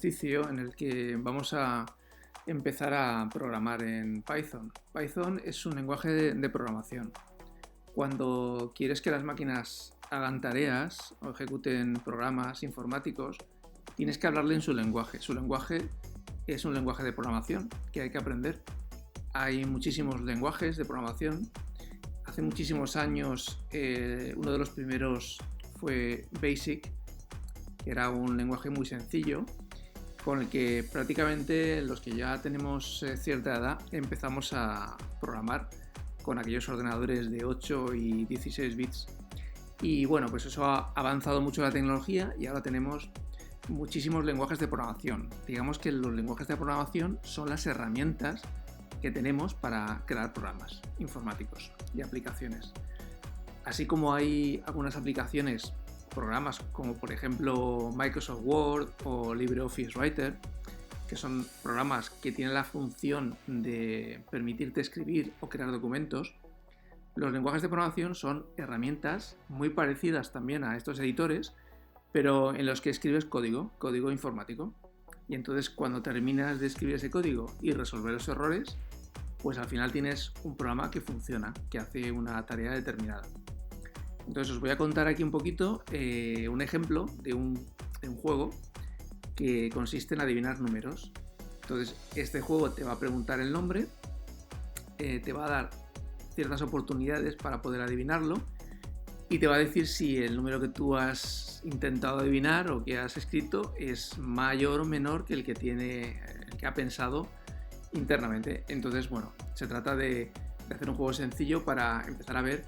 ejercicio en el que vamos a empezar a programar en Python. Python es un lenguaje de programación. Cuando quieres que las máquinas hagan tareas o ejecuten programas informáticos, tienes que hablarle en su lenguaje. Su lenguaje es un lenguaje de programación que hay que aprender. Hay muchísimos lenguajes de programación. Hace muchísimos años uno de los primeros fue BASIC, que era un lenguaje muy sencillo con el que prácticamente los que ya tenemos cierta edad empezamos a programar con aquellos ordenadores de 8 y 16 bits. Y bueno, pues eso ha avanzado mucho la tecnología y ahora tenemos muchísimos lenguajes de programación. Digamos que los lenguajes de programación son las herramientas que tenemos para crear programas informáticos y aplicaciones. Así como hay algunas aplicaciones, programas como por ejemplo Microsoft Word o LibreOffice Writer, que son programas que tienen la función de permitirte escribir o crear documentos. Los lenguajes de programación son herramientas muy parecidas también a estos editores, pero en los que escribes código informático. Y entonces cuando terminas de escribir ese código y resolver los errores, pues al final tienes un programa que funciona, que hace una tarea determinada. Entonces os voy a contar aquí un poquito un ejemplo de un juego que consiste en adivinar números. Entonces este juego te va a preguntar el nombre, te va a dar ciertas oportunidades para poder adivinarlo y te va a decir si el número que tú has intentado adivinar o que has escrito es mayor o menor que el que ha pensado internamente. Entonces, bueno, se trata de hacer un juego sencillo para empezar a ver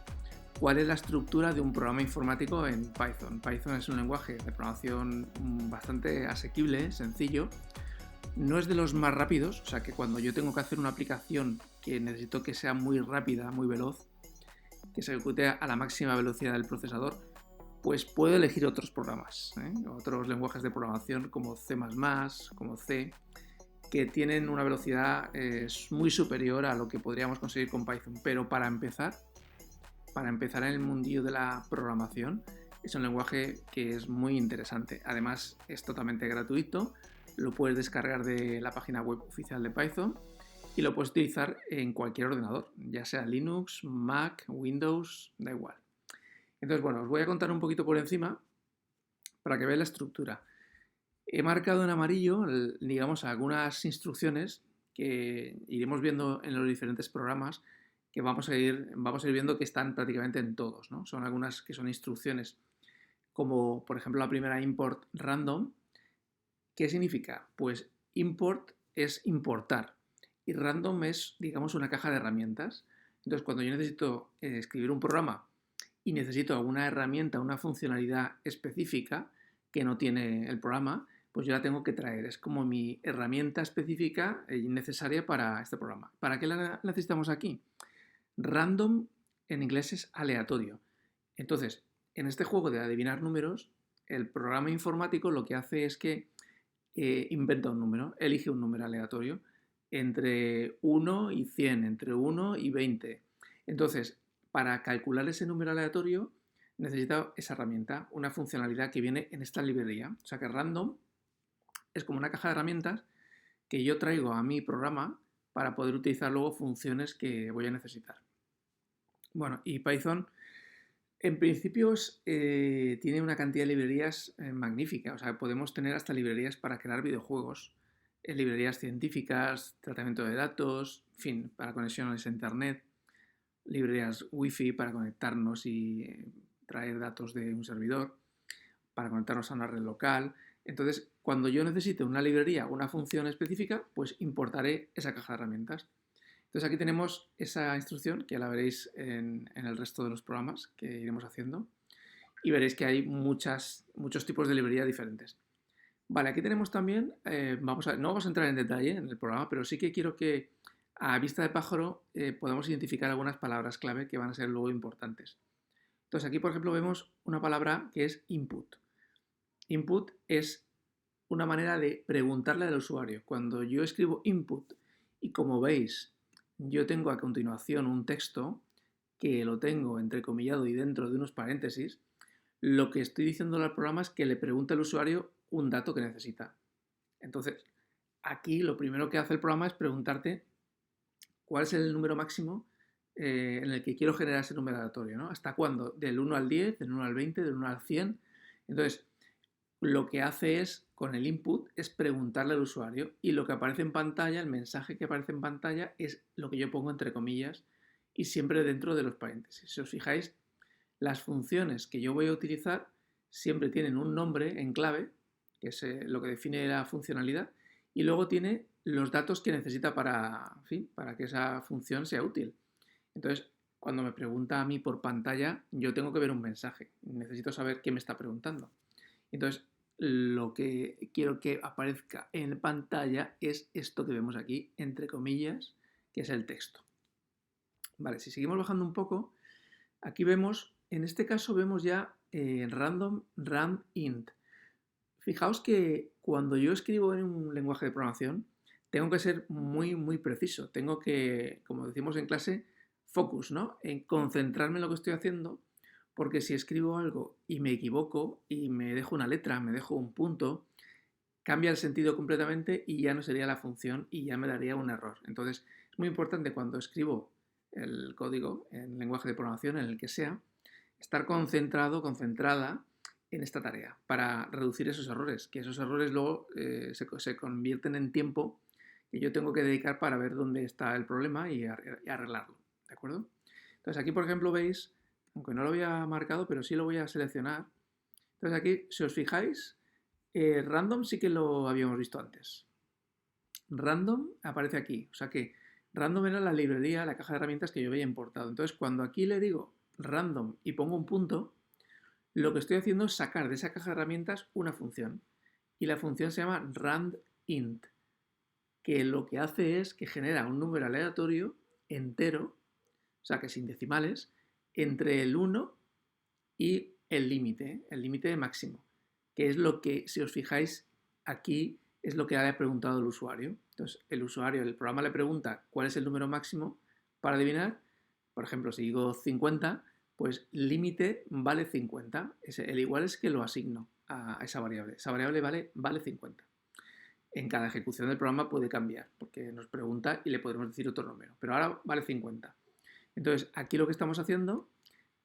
cuál es la estructura de un programa informático en Python. Python es un lenguaje de programación bastante asequible, sencillo. No es de los más rápidos, o sea que cuando yo tengo que hacer una aplicación que necesito que sea muy rápida, muy veloz, que se ejecute a la máxima velocidad del procesador, pues puedo elegir otros programas, otros lenguajes de programación como C++, como C, que tienen una velocidad muy superior a lo que podríamos conseguir con Python. Pero para empezar en el mundillo de la programación, es un lenguaje que es muy interesante. Además, es totalmente gratuito, lo puedes descargar de la página web oficial de Python y lo puedes utilizar en cualquier ordenador, ya sea Linux, Mac, Windows, da igual. Entonces, bueno, os voy a contar un poquito por encima para que veáis la estructura. He marcado en amarillo, digamos, algunas instrucciones que iremos viendo en los diferentes programas que vamos a ir viendo que están prácticamente en todos, ¿no? Son algunas que son instrucciones, como por ejemplo la primera import random. ¿Qué significa? Pues import es importar y random es, digamos, una caja de herramientas. Entonces, cuando yo necesito escribir un programa y necesito alguna herramienta, una funcionalidad específica que no tiene el programa, pues yo la tengo que traer. Es como mi herramienta específica y necesaria para este programa. ¿Para qué la necesitamos aquí? Random en inglés es aleatorio. Entonces, en este juego de adivinar números, el programa informático lo que hace es que inventa un número, elige un número aleatorio entre 1 y 100, entre 1 y 20. Entonces, para calcular ese número aleatorio, necesita esa herramienta, una funcionalidad que viene en esta librería. O sea que random es como una caja de herramientas que yo traigo a mi programa para poder utilizar luego funciones que voy a necesitar. Bueno, y Python en principio tiene una cantidad de librerías magnífica. O sea, podemos tener hasta librerías para crear videojuegos, librerías científicas, tratamiento de datos, en fin, para conexiones a internet, librerías Wi-Fi para conectarnos y traer datos de un servidor, para conectarnos a una red local. Entonces, cuando yo necesite una librería o una función específica, pues importaré esa caja de herramientas. Entonces aquí tenemos esa instrucción que la veréis en el resto de los programas que iremos haciendo y veréis que hay muchos tipos de librería diferentes. Vale, aquí tenemos también, no vamos a entrar en detalle en el programa, pero sí que quiero que a vista de pájaro podamos identificar algunas palabras clave que van a ser luego importantes. Entonces aquí, por ejemplo, vemos una palabra que es input. Input es una manera de preguntarle al usuario. Cuando yo escribo input y como veis yo tengo a continuación un texto que lo tengo entrecomillado y dentro de unos paréntesis, lo que estoy diciendo al programa es que le pregunte al usuario un dato que necesita. Entonces, aquí lo primero que hace el programa es preguntarte cuál es el número máximo en el que quiero generar ese número aleatorio, ¿no? ¿Hasta cuándo? Del 1 al 10, del 1 al 20, del 1 al 100. Entonces, lo que hace es, con el input, es preguntarle al usuario y lo que aparece en pantalla, el mensaje que aparece en pantalla es lo que yo pongo entre comillas y siempre dentro de los paréntesis. Si os fijáis, las funciones que yo voy a utilizar siempre tienen un nombre en clave, que es lo que define la funcionalidad, y luego tiene los datos que necesita para, en fin, para que esa función sea útil. Entonces, cuando me pregunta a mí por pantalla, yo tengo que ver un mensaje. Necesito saber qué me está preguntando. Entonces, lo que quiero que aparezca en pantalla es esto que vemos aquí, entre comillas, que es el texto. Vale, si seguimos bajando un poco, aquí vemos, en este caso vemos ya random int. Fijaos que cuando yo escribo en un lenguaje de programación, tengo que ser muy preciso. Tengo que, como decimos en clase, focus, ¿no? En concentrarme en lo que estoy haciendo, porque si escribo algo y me equivoco y me dejo una letra, me dejo un punto, cambia el sentido completamente y ya no sería la función y ya me daría un error. Entonces, es muy importante cuando escribo el código en lenguaje de programación, en el que sea, estar concentrado, concentrada en esta tarea para reducir esos errores, que esos errores luego se convierten en tiempo que yo tengo que dedicar para ver dónde está el problema y arreglarlo, ¿de acuerdo? Entonces aquí, por ejemplo, veis, aunque no lo había marcado, pero sí lo voy a seleccionar. Entonces aquí, si os fijáis, random sí que lo habíamos visto antes. Random aparece aquí, o sea que random era la librería, la caja de herramientas que yo había importado. Entonces, cuando aquí le digo random y pongo un punto, lo que estoy haciendo es sacar de esa caja de herramientas una función. Y la función se llama randint, que lo que hace es que genera un número aleatorio entero, o sea que sin decimales, entre el 1 y el límite máximo, que es lo que, si os fijáis aquí, es lo que le ha preguntado el usuario. Entonces, el usuario, el programa le pregunta cuál es el número máximo para adivinar. Por ejemplo, si digo 50, pues límite vale 50. El igual es que lo asigno a esa variable. Esa variable vale 50. En cada ejecución del programa puede cambiar, porque nos pregunta y le podremos decir otro número. Pero ahora vale 50. Entonces, aquí lo que estamos haciendo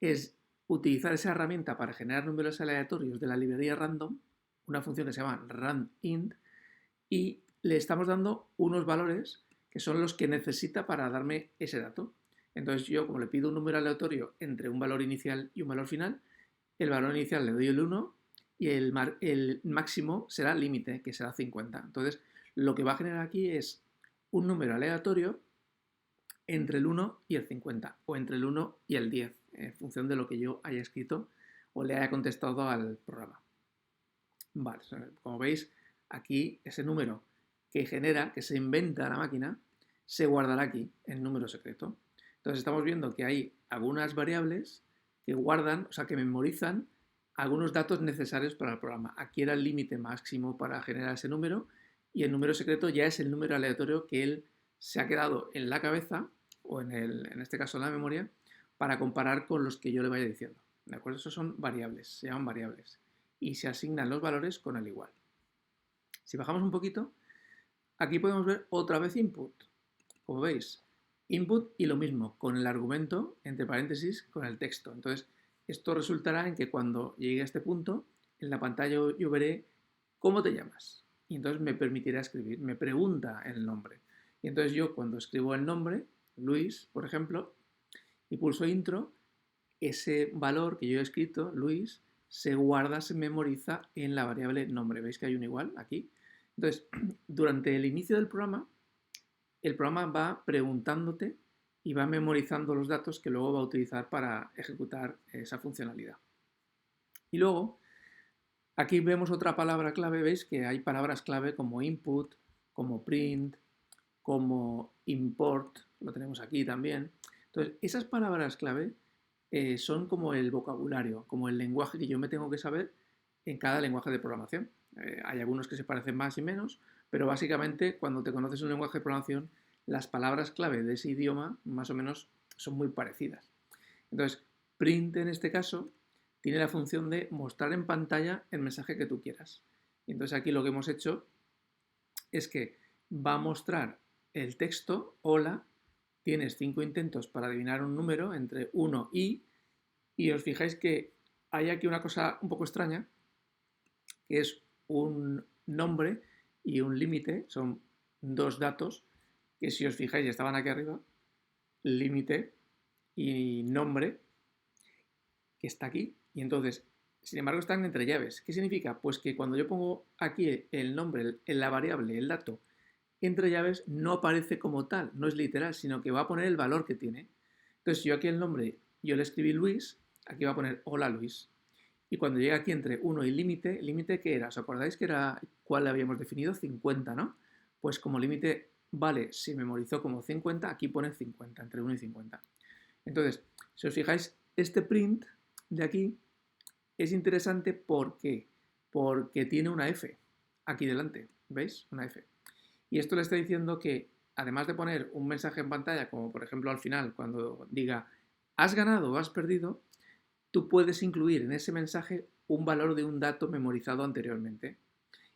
es utilizar esa herramienta para generar números aleatorios de la librería random, una función que se llama randint, y le estamos dando unos valores que son los que necesita para darme ese dato. Entonces yo, como le pido un número aleatorio entre un valor inicial y un valor final, el valor inicial le doy el 1 y el máximo será el límite, que será 50. Entonces, lo que va a generar aquí es un número aleatorio entre el 1 y el 50, o entre el 1 y el 10, en función de lo que yo haya escrito o le haya contestado al programa. Vale, como veis, aquí ese número que genera, que se inventa la máquina, se guardará aquí, en número secreto. Entonces estamos viendo que hay algunas variables que guardan, o sea, que memorizan algunos datos necesarios para el programa. Aquí era el límite máximo para generar ese número y el número secreto ya es el número aleatorio que él se ha quedado en la cabeza o en este caso en la memoria para comparar con los que yo le vaya diciendo. ¿De acuerdo? Esos son variables, se llaman variables y se asignan los valores con el igual. Si bajamos un poquito, aquí podemos ver otra vez input. Como veis, input y lo mismo, con el argumento, entre paréntesis, con el texto. Entonces, esto resultará en que cuando llegue a este punto, en la pantalla yo veré cómo te llamas. Y entonces me permitirá escribir, me pregunta el nombre. Y entonces yo cuando escribo el nombre, Luis, por ejemplo, y pulso intro, ese valor que yo he escrito, Luis, se guarda, se memoriza en la variable nombre. ¿Veis que hay un igual aquí? Entonces, durante el inicio del programa, el programa va preguntándote y va memorizando los datos que luego va a utilizar para ejecutar esa funcionalidad. Y luego, aquí vemos otra palabra clave, veis que hay palabras clave como input, como print, como import, lo tenemos aquí también. Entonces, esas palabras clave son como el vocabulario, como el lenguaje que yo me tengo que saber en cada lenguaje de programación. Hay algunos que se parecen más y menos, pero básicamente cuando te conoces un lenguaje de programación, las palabras clave de ese idioma más o menos son muy parecidas. Entonces, print en este caso tiene la función de mostrar en pantalla el mensaje que tú quieras. Y entonces aquí lo que hemos hecho es que va a mostrar el texto, hola, tienes 5 intentos para adivinar un número entre 1 y os fijáis que hay aquí una cosa un poco extraña, que es un nombre y un límite, son dos datos que si os fijáis estaban aquí arriba, límite y nombre, que está aquí, y entonces, sin embargo, están entre llaves. ¿Qué significa? Pues que cuando yo pongo aquí el nombre, la variable, el dato, entre llaves, no aparece como tal, no es literal, sino que va a poner el valor que tiene. Entonces, si yo aquí el nombre, yo le escribí Luis, aquí va a poner hola Luis. Y cuando llega aquí entre 1 y límite, ¿límite qué era? ¿Os acordáis que era cuál habíamos definido? 50, ¿no? Pues como límite, vale, se memorizó como 50, aquí pone 50, entre 1 y 50. Entonces, si os fijáis, este print de aquí es interesante porque tiene una F aquí delante, ¿veis? Una F. Y esto le está diciendo que, además de poner un mensaje en pantalla, como por ejemplo al final, cuando diga has ganado o has perdido, tú puedes incluir en ese mensaje un valor de un dato memorizado anteriormente.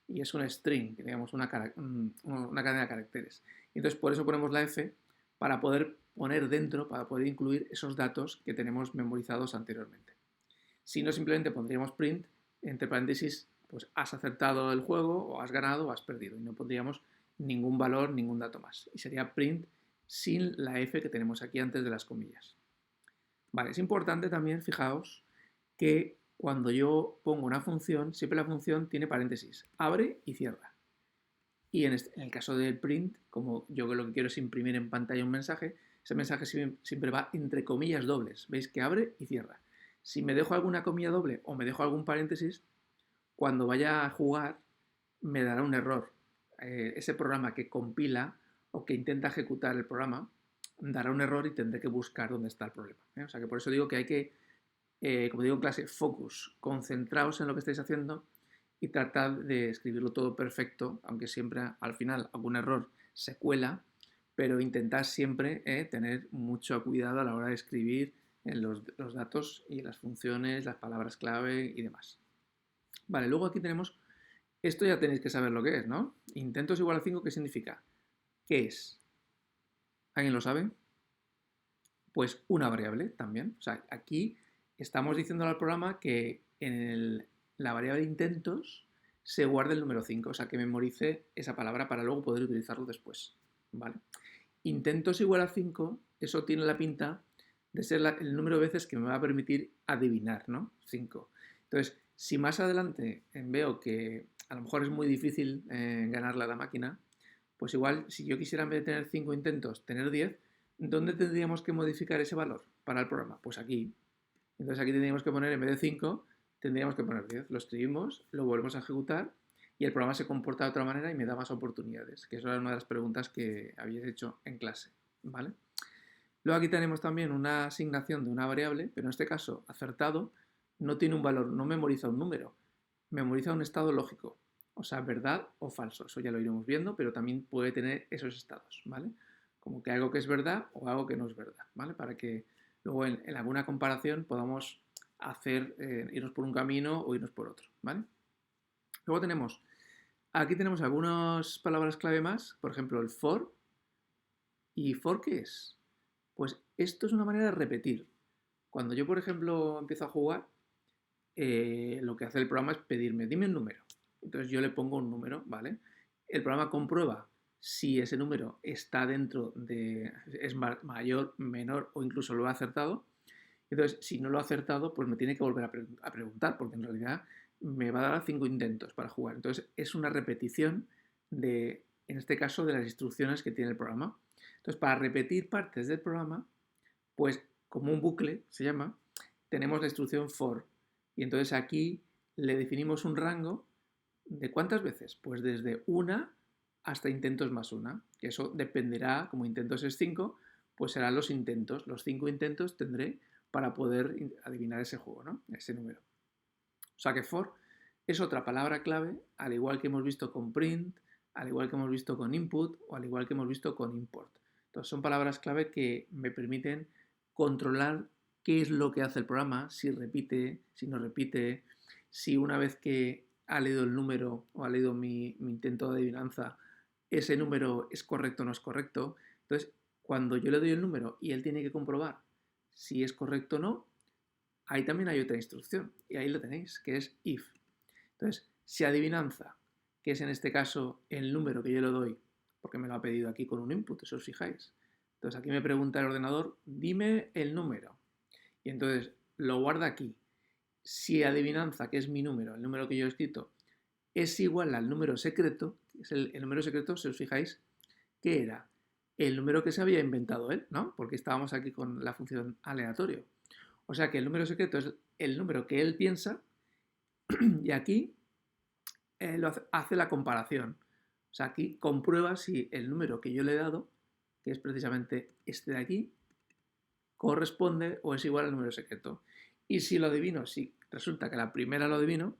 Y es un string, digamos, una cadena de caracteres. Y entonces por eso ponemos la F para poder poner dentro, para poder incluir esos datos que tenemos memorizados anteriormente. Si no, simplemente pondríamos print, entre paréntesis, pues has acertado el juego, o has ganado, o has perdido. Y no pondríamos ningún valor, ningún dato más. Y sería print sin la F que tenemos aquí antes de las comillas. Vale, es importante también, fijaos, que cuando yo pongo una función, siempre la función tiene paréntesis, abre y cierra. Y en el caso del print, como yo lo que quiero es imprimir en pantalla un mensaje, ese mensaje siempre va entre comillas dobles. ¿Veis que abre y cierra? Si me dejo alguna comilla doble o me dejo algún paréntesis, cuando vaya a jugar me dará un error. Ese programa que compila o que intenta ejecutar el programa dará un error y tendré que buscar dónde está el problema. O sea que por eso digo que hay que, como digo en clase, focus, concentraos en lo que estáis haciendo y tratad de escribirlo todo perfecto, aunque siempre al final algún error se cuela, pero intentad siempre tener mucho cuidado a la hora de escribir en los datos y las funciones, las palabras clave y demás. Vale, luego aquí tenemos, esto ya tenéis que saber lo que es, ¿no? Intentos igual a 5, ¿qué significa? ¿Qué es? ¿Alguien lo sabe? Pues una variable también. O sea, aquí estamos diciéndole al programa que en la variable intentos se guarde el número 5, o sea, que memorice esa palabra para luego poder utilizarlo después. ¿Vale? Intentos igual a 5, eso tiene la pinta de ser el número de veces que me va a permitir adivinar, ¿no? 5. Entonces, si más adelante veo que a lo mejor es muy difícil ganarle a la máquina, pues igual, si yo quisiera en vez de tener 5 intentos, tener 10, ¿dónde tendríamos que modificar ese valor para el programa? Pues aquí. Entonces aquí tendríamos que poner, en vez de 5, tendríamos que poner 10. Lo escribimos, lo volvemos a ejecutar y el programa se comporta de otra manera y me da más oportunidades, que eso era una de las preguntas que habéis hecho en clase, ¿vale? Luego aquí tenemos también una asignación de una variable, pero en este caso, acertado, no tiene un valor, no memoriza un número, memoriza un estado lógico, o sea, verdad o falso. Eso ya lo iremos viendo, pero también puede tener esos estados, ¿vale? Como que algo que es verdad o algo que no es verdad, ¿vale? Para que luego en alguna comparación podamos hacer, irnos por un camino o irnos por otro, ¿vale? Luego aquí tenemos algunas palabras clave más, por ejemplo, el for. ¿Y for qué es? Pues esto es una manera de repetir. Cuando yo, por ejemplo, empiezo a jugar, lo que hace el programa es pedirme, dime un número. Entonces yo le pongo un número, ¿vale? El programa comprueba si ese número está dentro de, es mayor, menor o incluso lo ha acertado. Entonces, si no lo ha acertado, pues me tiene que volver a preguntar, porque en realidad me va a dar 5 intentos para jugar. Entonces, es una repetición de, en este caso, de las instrucciones que tiene el programa. Entonces, para repetir partes del programa, pues como un bucle se llama, tenemos la instrucción for. Y entonces aquí le definimos un rango de cuántas veces, pues desde una hasta intentos más una, que eso dependerá, como intentos es 5, pues serán los intentos, los 5 intentos tendré para poder adivinar ese juego, ¿no? Ese número. O sea que for es otra palabra clave, al igual que hemos visto con print, al igual que hemos visto con input o al igual que hemos visto con import. Entonces son palabras clave que me permiten controlar qué es lo que hace el programa, si repite, si no repite, si una vez que ha leído el número o ha leído mi intento de adivinanza ese número es correcto o no es correcto. Entonces, cuando yo le doy el número y él tiene que comprobar si es correcto o no, ahí también hay otra instrucción. Y ahí lo tenéis, que es if. Entonces, si adivinanza, que es en este caso el número que yo le doy, porque me lo ha pedido aquí con un input, eso os fijáis. Entonces aquí me pregunta el ordenador, dime el número. Y entonces lo guarda aquí. Si adivinanza, que es mi número, el número que yo he escrito, es igual al número secreto, es el número secreto, si os fijáis, que era el número que se había inventado él, ¿no? Porque estábamos aquí con la función aleatorio. O sea que el número secreto es el número que él piensa y aquí hace la comparación. O sea, aquí comprueba si el número que yo le he dado, que es precisamente este de aquí, corresponde o es igual al número secreto. Y si lo adivino, si resulta que la primera lo adivino,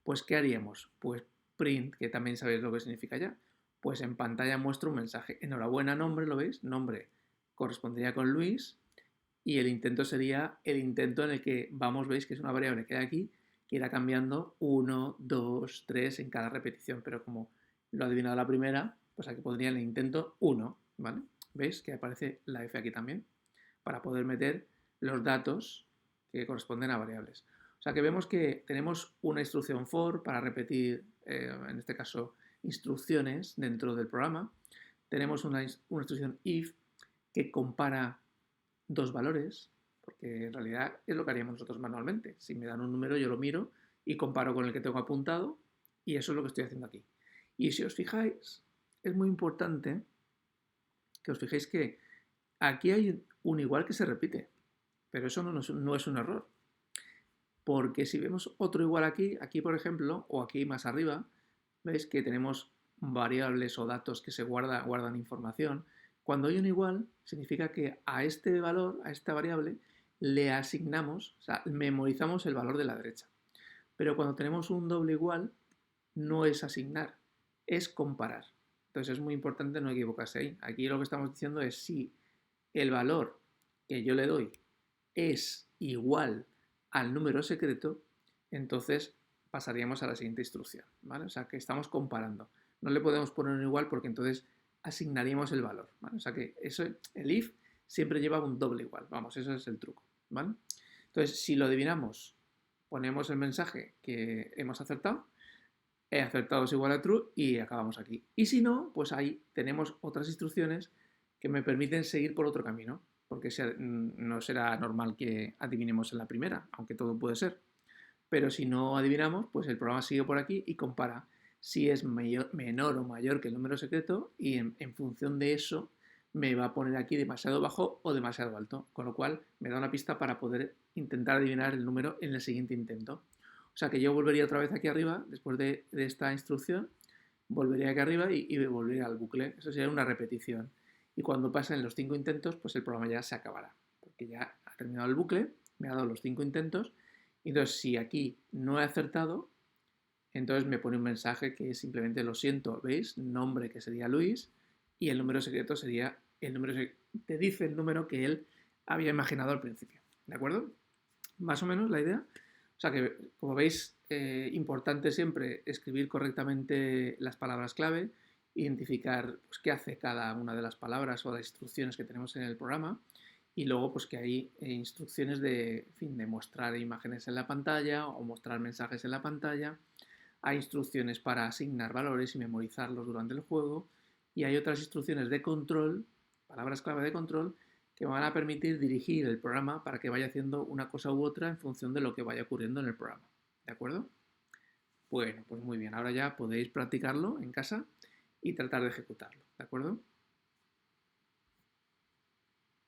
pues ¿qué haríamos? Pues print, que también sabéis lo que significa ya. Pues en pantalla muestro un mensaje. Enhorabuena, nombre, ¿lo veis? Nombre correspondería con Luis y el intento sería el intento en el que vamos, veis que es una variable que hay aquí, que irá cambiando 1, 2, 3 en cada repetición, pero como lo ha adivinado la primera, pues aquí pondría el intento 1, ¿vale? ¿Veis que aparece la F aquí también? Para poder meter los datos que corresponden a variables. O sea que vemos que tenemos una instrucción for para repetir, en este caso, instrucciones dentro del programa. Tenemos una instrucción if que compara dos valores, porque en realidad es lo que haríamos nosotros manualmente. Si me dan un número, yo lo miro y comparo con el que tengo apuntado y eso es lo que estoy haciendo aquí. Y si os fijáis, es muy importante que os fijéis que aquí hay un igual que se repite, pero eso no es un error. Porque si vemos otro igual aquí, aquí por ejemplo, o aquí más arriba, veis que tenemos variables o datos que se guardan información. Cuando hay un igual, significa que a este valor, a esta variable, le asignamos, o sea, memorizamos el valor de la derecha. Pero cuando tenemos un doble igual, no es asignar, es comparar. Entonces es muy importante no equivocarse ahí. Aquí lo que estamos diciendo es si el valor que yo le doy es igual al número secreto, entonces pasaríamos a la siguiente instrucción, ¿vale? O sea que estamos comparando. No le podemos poner un igual porque entonces asignaríamos el valor, ¿vale? O sea que eso, el if siempre lleva un doble igual, vamos, eso es el truco, ¿vale? Entonces, si lo adivinamos, ponemos el mensaje que hemos acertado, he acertado es igual a true y acabamos aquí. Y si no, pues ahí tenemos otras instrucciones que me permiten seguir por otro camino, porque no será normal que adivinemos en la primera, aunque todo puede ser. Pero si no adivinamos, pues el programa sigue por aquí y compara si es menor o mayor que el número secreto y en función de eso me va a poner aquí demasiado bajo o demasiado alto, con lo cual me da una pista para poder intentar adivinar el número en el siguiente intento. O sea que yo volvería otra vez aquí arriba, después de esta instrucción, volvería aquí arriba y volvería al bucle. Eso sería una repetición. Y cuando pasen los 5 intentos, pues el programa ya se acabará. Porque ya ha terminado el bucle, me ha dado los 5 intentos. Y entonces, si aquí no he acertado, entonces me pone un mensaje que es simplemente lo siento, ¿veis? Nombre que sería Luis y el número secreto sería el número te dice el número que él había imaginado al principio. ¿De acuerdo? Más o menos la idea. O sea que, como veis, importante siempre escribir correctamente las palabras clave, identificar pues, qué hace cada una de las palabras o las instrucciones que tenemos en el programa y luego pues que hay instrucciones de, en fin, de mostrar imágenes en la pantalla o mostrar mensajes en la pantalla. Hay instrucciones para asignar valores y memorizarlos durante el juego y hay otras instrucciones de control, palabras clave de control, que van a permitir dirigir el programa para que vaya haciendo una cosa u otra en función de lo que vaya ocurriendo en el programa. ¿De acuerdo? Bueno, pues muy bien. Ahora ya podéis practicarlo en casa y tratar de ejecutarlo. ¿De acuerdo?